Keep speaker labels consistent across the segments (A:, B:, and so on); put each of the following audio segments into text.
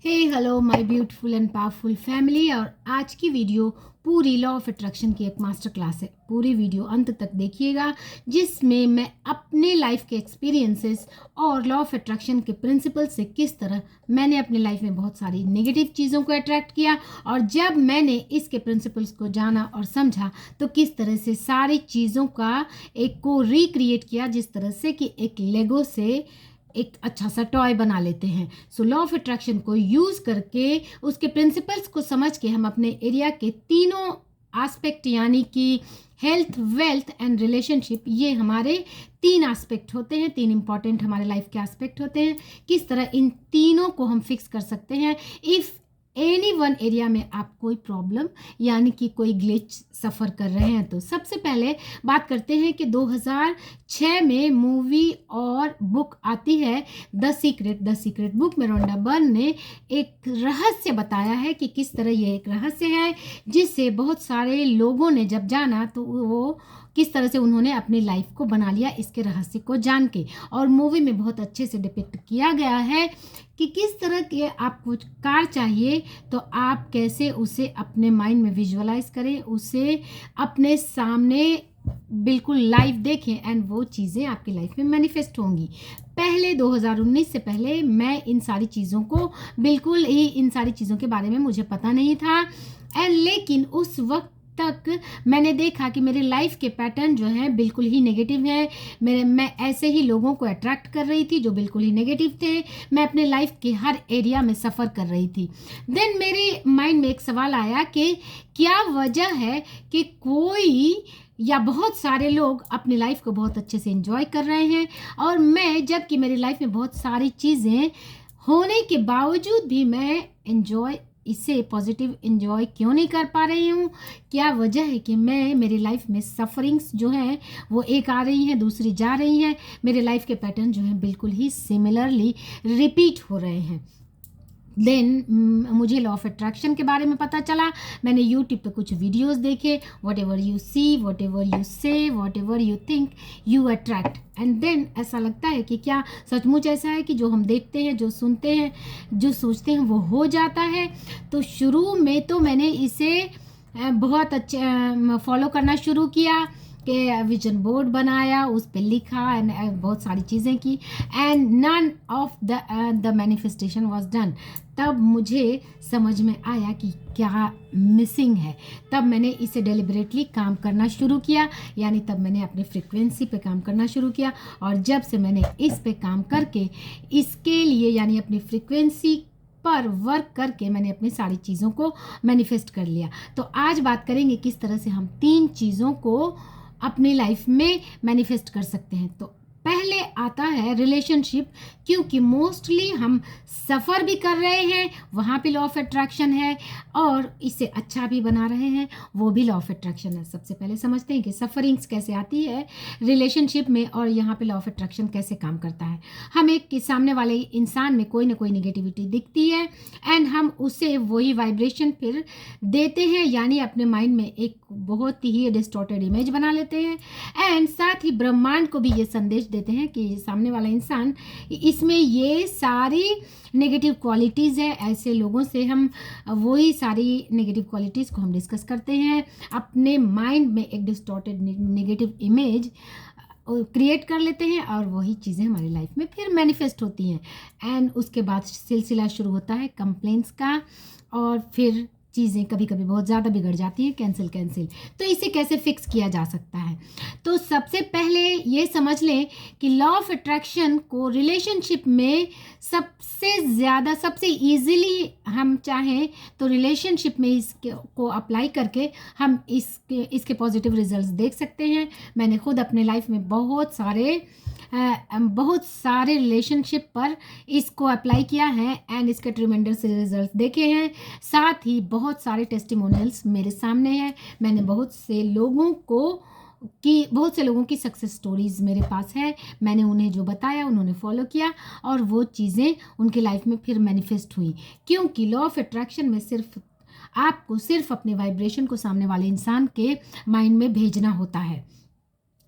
A: Hey hello my beautiful and powerful family. और आज की वीडियो पूरी लॉ ऑफ अट्रैक्शन की एक मास्टर क्लास है। पूरी वीडियो अंत तक देखिएगा, जिसमें मैं अपने लाइफ के एक्सपीरियंसेस और लॉ ऑफ अट्रैक्शन के प्रिंसिपल से किस तरह मैंने अपने लाइफ में बहुत सारी नेगेटिव चीज़ों को अट्रैक्ट किया, और जब मैंने इसके प्रिंसिपल्स को जाना और समझा तो किस तरह से सारी चीज़ों का एक को रिक्रिएट किया, जिस तरह से कि एक लेगो से एक अच्छा सा टॉय बना लेते हैं। सो लॉ ऑफ अट्रैक्शन को यूज करके उसके प्रिंसिपल्स को समझ के हम अपने एरिया के तीनों एस्पेक्ट, यानी कि हेल्थ, वेल्थ एंड रिलेशनशिप, ये हमारे तीन एस्पेक्ट होते हैं, तीन इंपॉर्टेंट हमारे लाइफ के एस्पेक्ट होते हैं। किस तरह इन तीनों को हम फिक्स कर सकते हैं इफ़ एनी वन एरिया में आप कोई प्रॉब्लम यानी कि कोई ग्लिच सफ़र कर रहे हैं। तो सबसे पहले बात करते हैं कि 2006 में मूवी और बुक आती है द सीक्रेट बुक में रोंडा बर्न ने एक रहस्य बताया है कि किस तरह ये एक रहस्य है जिससे बहुत सारे लोगों ने जब जाना तो वो किस तरह से उन्होंने अपनी लाइफ को बना लिया इसके रहस्य को जान के। और मूवी में बहुत अच्छे से डिपिक्ट किया गया है कि किस तरह के आपको कार चाहिए तो आप कैसे उसे अपने माइंड में विजुअलाइज करें, उसे अपने सामने बिल्कुल लाइव देखें एंड वो चीज़ें आपकी लाइफ में मैनिफेस्ट होंगी। पहले 2019 से पहले मैं इन सारी चीज़ों को बिल्कुल ही, इन सारी चीज़ों के बारे में मुझे पता नहीं था एंड लेकिन उस वक्त तक मैंने देखा कि मेरे लाइफ के पैटर्न जो हैं बिल्कुल ही नेगेटिव हैं। मैं ऐसे ही लोगों को अट्रैक्ट कर रही थी जो बिल्कुल ही नेगेटिव थे। मैं अपने लाइफ के हर एरिया में सफ़र कर रही थी। देन मेरे माइंड में एक सवाल आया कि क्या वजह है कि कोई या बहुत सारे लोग अपनी लाइफ को बहुत अच्छे से एंजॉय कर रहे हैं और मैं, जबकि मेरी लाइफ में बहुत सारी चीज़ें होने के बावजूद भी मैं एंजॉय, इसे पॉजिटिव एंजॉय क्यों नहीं कर पा रही हूँ। क्या वजह है कि मैं, मेरी लाइफ में सफरिंग्स जो हैं वो एक आ रही हैं, दूसरी जा रही हैं। मेरे लाइफ के पैटर्न जो हैं बिल्कुल ही सिमिलरली रिपीट हो रहे हैं। देन मुझे लॉ ऑफ अट्रैक्शन के बारे में पता चला। मैंने यूट्यूब पे कुछ वीडियोस देखे, whatever you see, whatever you say, whatever you think you attract. And then ऐसा लगता है कि क्या सचमुच ऐसा है कि जो हम देखते हैं, जो सुनते हैं, जो सोचते हैं वो हो जाता है। तो शुरू में तो मैंने इसे बहुत अच्छे फॉलो करना शुरू किया कि विजन बोर्ड बनाया, उस पर लिखा एंड बहुत सारी चीज़ें की and none of the manifestation was done. तब मुझे समझ में आया कि क्या मिसिंग है। तब मैंने इसे डेलिबरेटली काम करना शुरू किया, यानी तब मैंने अपनी फ्रिक्वेंसी पे काम करना शुरू किया। और जब से मैंने इस पे काम करके इसके लिए, यानी अपनी फ्रिक्वेंसी पर वर्क करके, मैंने अपनी सारी चीज़ों को मैनिफेस्ट कर लिया। तो आज बात करेंगे किस तरह से हम तीन चीज़ों को अपनी लाइफ में मैनिफेस्ट कर सकते हैं। तो पहले आता है रिलेशनशिप, क्योंकि मोस्टली हम सफ़र भी कर रहे हैं, वहाँ पे लॉ ऑफ अट्रैक्शन है, और इसे अच्छा भी बना रहे हैं, वो भी लॉ ऑफ अट्रैक्शन है। सबसे पहले समझते हैं कि सफरिंग्स कैसे आती है रिलेशनशिप में और यहाँ पे लॉ ऑफ अट्रैक्शन कैसे काम करता है। हम एक के सामने वाले इंसान में कोई ना कोई निगेटिविटी दिखती है एंड हम उसे वही वाइब्रेशन फिर देते हैं, यानी अपने माइंड में एक बहुत ही डिस्टॉर्टेड इमेज बना लेते हैं एंड साथ ही ब्रह्मांड को भी ये संदेश देते हैं कि सामने वाला इंसान, इसमें ये सारी नेगेटिव क्वालिटीज़ है। ऐसे लोगों से हम वही सारी नेगेटिव क्वालिटीज़ को हम डिस्कस करते हैं, अपने माइंड में एक डिस्टॉर्टेड नेगेटिव इमेज क्रिएट कर लेते हैं और वही चीज़ें हमारी लाइफ में फिर मैनिफेस्ट होती हैं। एंड उसके बाद सिलसिला शुरू होता है कंप्लेंट्स का, और फिर चीज़ें कभी कभी बहुत ज़्यादा बिगड़ जाती हैं, कैंसिल। तो इसे कैसे फिक्स किया जा सकता है? तो सबसे पहले ये समझ लें कि लॉ ऑफ अट्रैक्शन को रिलेशनशिप में सबसे ज़्यादा, सबसे इजीली हम चाहें तो रिलेशनशिप में इसके को अप्लाई करके हम इसके पॉजिटिव रिजल्ट्स देख सकते हैं। मैंने खुद अपने लाइफ में बहुत सारे रिलेशनशिप पर इसको अप्लाई किया है एंड इसके ट्रिमेंडस रिजल्ट देखे हैं। साथ ही बहुत सारे टेस्टिमोनियल्स मेरे सामने हैं। मैंने बहुत से लोगों की सक्सेस स्टोरीज़ मेरे पास है। मैंने उन्हें जो बताया उन्होंने फॉलो किया और वो चीज़ें उनकी लाइफ में फिर मैनिफेस्ट हुई। क्योंकि लॉ ऑफ अट्रैक्शन में आपको सिर्फ अपने वाइब्रेशन को सामने वाले इंसान के माइंड में भेजना होता है,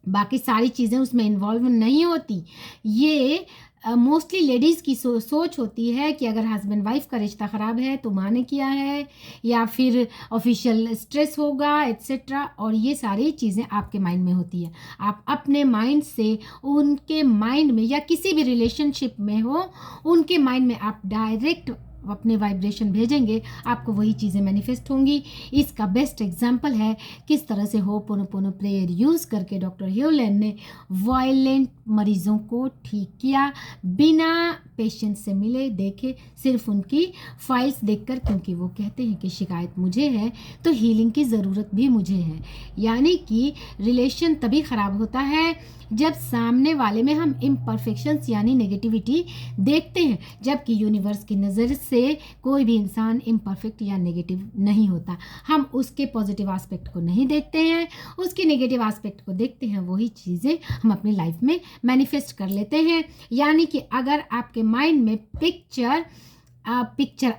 A: बाकी सारी चीज़ें उसमें इन्वॉल्व नहीं होती। ये मोस्टली लेडीज़ की सोच होती है कि अगर हस्बैंड वाइफ का रिश्ता ख़राब है तो माँ ने किया है, या फिर ऑफिशियल स्ट्रेस होगा एट्सेट्रा, और ये सारी चीज़ें आपके माइंड में होती है। आप अपने माइंड से उनके माइंड में, या किसी भी रिलेशनशिप में हो, उनके माइंड में आप डायरेक्ट अपने वाइब्रेशन भेजेंगे, आपको वही चीज़ें मैनिफेस्ट होंगी। इसका बेस्ट एग्जांपल है किस तरह से होपोनोपोनो प्रेयर यूज़ करके डॉक्टर ह्यूलन ने वायलेंट मरीज़ों को ठीक किया, बिना पेशेंट से मिले देखे, सिर्फ उनकी फाइल्स देखकर, क्योंकि वो कहते हैं कि शिकायत मुझे है तो हीलिंग की ज़रूरत भी मुझे है। यानी कि रिलेशन तभी ख़राब होता है जब सामने वाले में हम इम्परफेक्शंस यानी नेगेटिविटी देखते हैं, जबकि यूनिवर्स की नज़र से कोई भी इंसान इम्परफेक्ट या नेगेटिव नहीं होता। हम उसके पॉजिटिव एस्पेक्ट को नहीं देखते हैं, उसके नेगेटिव एस्पेक्ट को देखते हैं। वही चीज़ें हम अपनी लाइफ में मैनिफेस्ट कर लेते हैं। यानी कि अगर आपके माइंड में पिक्चर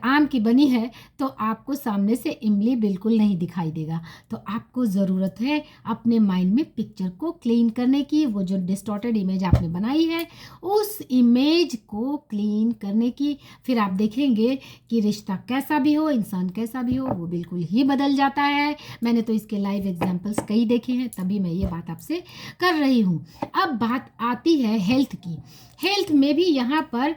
A: आम की बनी है तो आपको सामने से इमली बिल्कुल नहीं दिखाई देगा। तो आपको ज़रूरत है अपने माइंड में पिक्चर को क्लीन करने की। वो जो डिस्टॉर्टेड इमेज आपने बनाई है, उस इमेज को क्लीन करने की। फिर आप देखेंगे कि रिश्ता कैसा भी हो, इंसान कैसा भी हो, वो बिल्कुल ही बदल जाता है। मैंने तो इसके लाइव एग्जाम्पल्स कई देखे हैं, तभी मैं ये बात आपसे कर रही हूँ। अब बात आती है हेल्थ की। हेल्थ में भी यहाँ पर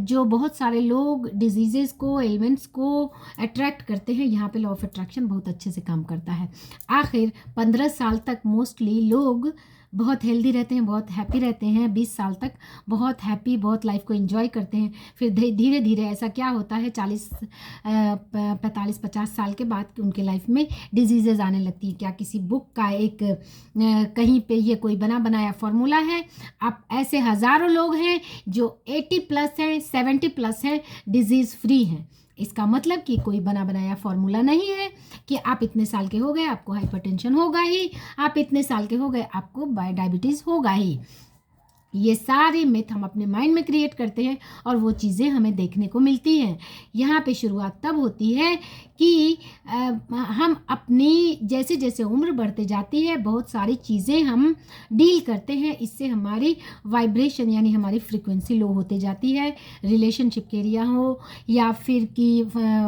A: जो बहुत सारे लोग डिजीज़ेज़ को, एलिमेंट्स को अट्रैक्ट करते हैं, यहाँ पे लॉ ऑफ अट्रैक्शन बहुत अच्छे से काम करता है। आखिर 15 साल तक मोस्टली लोग बहुत हेल्दी रहते हैं, बहुत हैप्पी रहते हैं। 20 साल तक बहुत हैप्पी, बहुत लाइफ को एंजॉय करते हैं। फिर धीरे धीरे ऐसा क्या होता है, 45-50 साल के बाद उनके लाइफ में डिजीज़ेज़ आने लगती है। क्या किसी बुक का एक कहीं पे ये कोई बना बनाया फॉर्मूला है? अब ऐसे हज़ारों लोग हैं जो 80 प्लस हैं, 70 प्लस हैं, डिजीज़ फ्री हैं। इसका मतलब कि कोई बना बनाया फॉर्मूला नहीं है कि आप इतने साल के हो गए आपको हाइपरटेंशन होगा ही, आप इतने साल के हो गए आपको डायबिटीज़ होगा ही। ये सारे मिथ हम अपने माइंड में क्रिएट करते हैं और वो चीज़ें हमें देखने को मिलती हैं। यहाँ पे शुरुआत तब होती है कि हम अपनी जैसे जैसे उम्र बढ़ते जाती है, बहुत सारी चीज़ें हम डील करते हैं, इससे हमारी वाइब्रेशन यानी हमारी फ्रीक्वेंसी लो होते जाती है। रिलेशनशिप के एरिया हो या फिर कि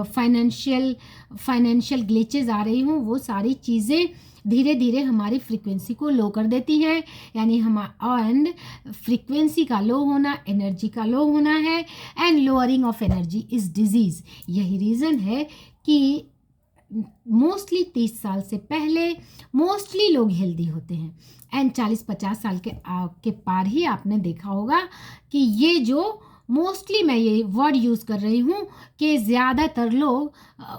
A: फाइनेंशियल ग्लिचेज आ रही हों, वो सारी चीज़ें धीरे धीरे हमारी फ्रीक्वेंसी को लो कर देती है। यानी एंड फ्रीक्वेंसी का लो होना एनर्जी का लो होना है, and lowering of energy is disease. यही रीज़न है कि मोस्टली 30 साल से पहले मोस्टली लोग हेल्दी होते हैं, एंड 40-50 साल के पार ही आपने देखा होगा कि ये जो मोस्टली मैं ये वर्ड यूज़ कर रही हूँ कि ज़्यादातर लोग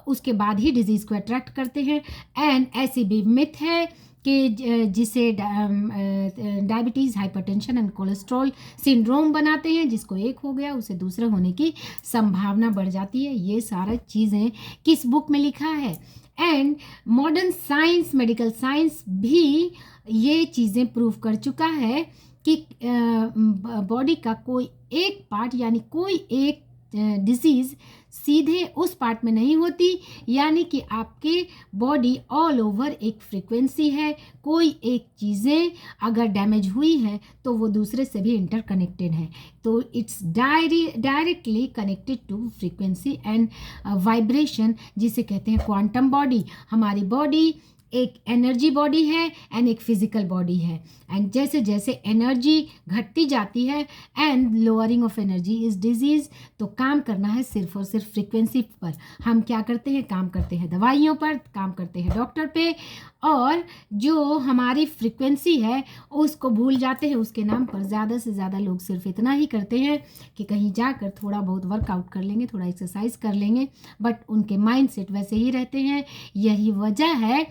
A: उसके बाद ही डिजीज़ को अट्रैक्ट करते हैं। एंड ऐसी भी मिथ है कि जिसे diabetes, hypertension and cholesterol syndrome बनाते हैं, जिसको एक हो गया उसे दूसरा होने की संभावना बढ़ जाती है। ये सारी चीज़ें किस बुक में लिखा है? And modern science, medical science भी ये चीज़ें प्रूव कर चुका है कि बॉडी का कोई एक पार्ट यानी कोई एक डिजीज़ सीधे उस पार्ट में नहीं होती। यानी कि आपके बॉडी ऑल ओवर एक फ्रीक्वेंसी है। कोई एक चीज़ें अगर डैमेज हुई हैं तो वो दूसरे से भी इंटरकनेक्टेड है। तो it's directly connected to frequency and vibration, जिसे कहते हैं क्वांटम बॉडी। हमारी बॉडी एक एनर्जी बॉडी है एंड एक फिजिकल बॉडी है, एंड जैसे जैसे एनर्जी घटती जाती है and lowering of energy is disease. तो काम करना है सिर्फ और सिर्फ फ्रीक्वेंसी पर। हम क्या करते हैं? काम करते हैं दवाइयों पर, काम करते हैं डॉक्टर पे, और जो हमारी फ्रीक्वेंसी है उसको भूल जाते हैं। उसके नाम पर ज़्यादा से ज़्यादा लोग सिर्फ इतना ही करते हैं कि कहीं जाकर थोड़ा बहुत वर्कआउट कर लेंगे, थोड़ा एक्सरसाइज कर लेंगे, बट उनके माइंडसेट वैसे ही रहते हैं। यही वजह है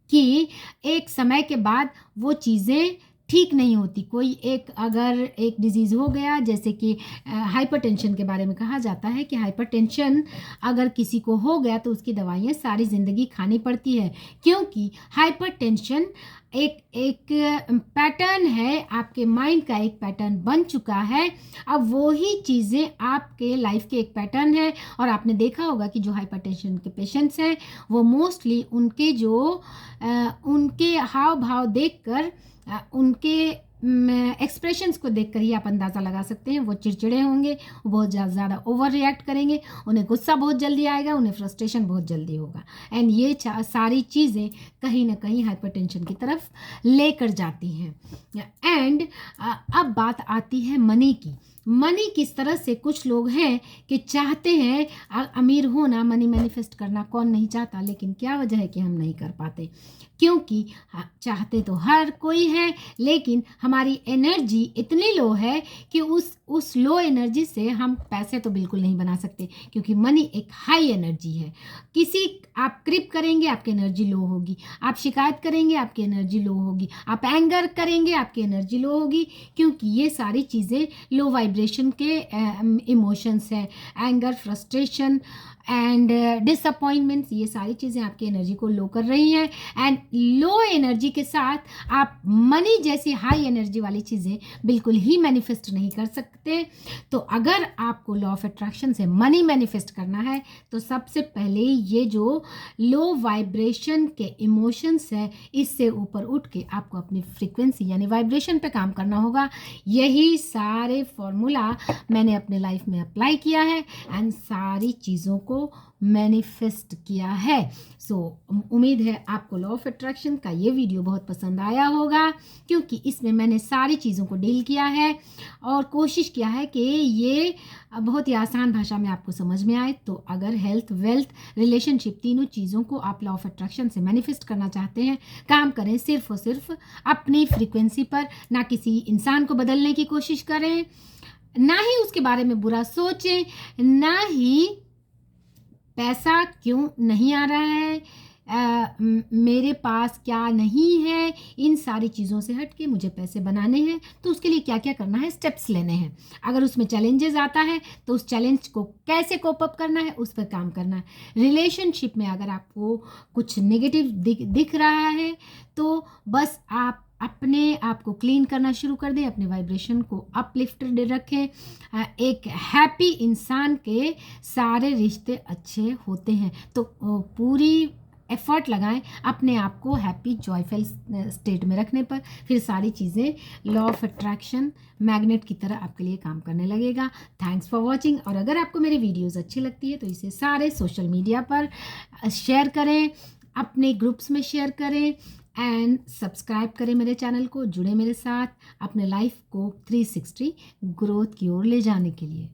A: कि एक समय के बाद वो चीज़ें ठीक नहीं होती। कोई एक अगर एक डिजीज़ हो गया, जैसे कि हाइपरटेंशन के बारे में कहा जाता है कि हाइपरटेंशन अगर किसी को हो गया तो उसकी दवाइयाँ सारी ज़िंदगी खानी पड़ती है, क्योंकि हाइपरटेंशन एक पैटर्न है, आपके माइंड का एक पैटर्न बन चुका है। अब वो ही चीज़ें आपके लाइफ के एक पैटर्न है, और आपने देखा होगा कि जो हाइपरटेंशन के पेशेंट्स हैं वो मोस्टली उनके हाव भाव देखकर उनके एक्सप्रेशंस को देखकर ही आप अंदाज़ा लगा सकते हैं। वो चिड़चिड़े होंगे, वो बहुत ज़्यादा ओवर रिएक्ट करेंगे, उन्हें गुस्सा बहुत जल्दी आएगा, उन्हें फ्रस्ट्रेशन बहुत जल्दी होगा। एंड ये सारी चीज़ें कहीं ना कहीं हाइपरटेंशन की तरफ लेकर जाती हैं। एंड अब बात आती है मनी की। मनी किस तरह से कुछ लोग हैं कि चाहते हैं अमीर होना, मनी मैनिफेस्ट करना कौन नहीं चाहता, लेकिन क्या वजह है कि हम नहीं कर पाते? क्योंकि चाहते तो हर कोई है, लेकिन हमारी एनर्जी इतनी लो है कि उस लो एनर्जी से हम पैसे तो बिल्कुल नहीं बना सकते, क्योंकि मनी एक हाई एनर्जी है। आप क्रिप करेंगे, आपकी एनर्जी लो होगी। आप शिकायत करेंगे, आपकी एनर्जी लो होगी। आप एंगर करेंगे, आपकी एनर्जी लो होगी, क्योंकि ये सारी चीज़ें लो वाइब्रेशन के इमोशंस हैं। एंगर, फ्रस्ट्रेशन एंड डिसअपॉइंटमेंट्स, ये सारी चीज़ें आपकी एनर्जी को लो कर रही हैं। एंड लो एनर्जी के साथ आप मनी जैसी हाई एनर्जी वाली चीज़ें बिल्कुल ही मैनिफेस्ट नहीं कर सकते। तो अगर आपको लॉ ऑफ अट्रैक्शन से मनी मैनिफेस्ट करना है, तो सबसे पहले ये जो लो वाइब्रेशन के इमोशंस है, इससे ऊपर उठ के आपको अपनी फ्रीक्वेंसी यानी वाइब्रेशन पे काम करना होगा। यही सारे फॉर्मूला मैंने अपने लाइफ में अप्लाई किया है एंड सारी चीज़ों को मैनिफेस्ट किया है। सो उम्मीद है आपको लॉ ऑफ अट्रैक्शन का ये वीडियो बहुत पसंद आया होगा, क्योंकि इसमें मैंने सारी चीज़ों को डील किया है और कोशिश किया है कि ये बहुत ही आसान भाषा में आपको समझ में आए। तो अगर हेल्थ, वेल्थ, रिलेशनशिप, तीनों चीज़ों को आप लॉ ऑफ अट्रैक्शन से मैनिफेस्ट करना चाहते हैं, काम करें सिर्फ और सिर्फ अपनी फ्रीक्वेंसी पर। ना किसी इंसान को बदलने की कोशिश करें, ना ही उसके बारे में बुरा सोचें, ना ही पैसा क्यों नहीं आ रहा है, मेरे पास क्या नहीं है, इन सारी चीज़ों से हट के मुझे पैसे बनाने हैं, तो उसके लिए क्या क्या करना है, स्टेप्स लेने हैं। अगर उसमें चैलेंजेस आता है तो उस चैलेंज को कैसे कोप अप करना है, उस पर काम करना है। रिलेशनशिप में अगर आपको कुछ नेगेटिव दिख रहा है, तो बस आप अपने आप को क्लीन करना शुरू कर दें, अपने वाइब्रेशन को अपलिफ्टेड रखें। एक हैप्पी इंसान के सारे रिश्ते अच्छे होते हैं, तो पूरी एफर्ट लगाएं अपने आप को हैप्पी जॉयफुल स्टेट में रखने पर। फिर सारी चीज़ें लॉ ऑफ अट्रैक्शन मैग्नेट की तरह आपके लिए काम करने लगेगा। Thanks for watching. और अगर आपको मेरी वीडियोस अच्छी लगती है तो इसे सारे सोशल मीडिया पर शेयर करें, अपने ग्रुप्स में शेयर करें एंड सब्सक्राइब करें मेरे चैनल को। जुड़े मेरे साथ अपने लाइफ को 360 ग्रोथ की ओर ले जाने के लिए।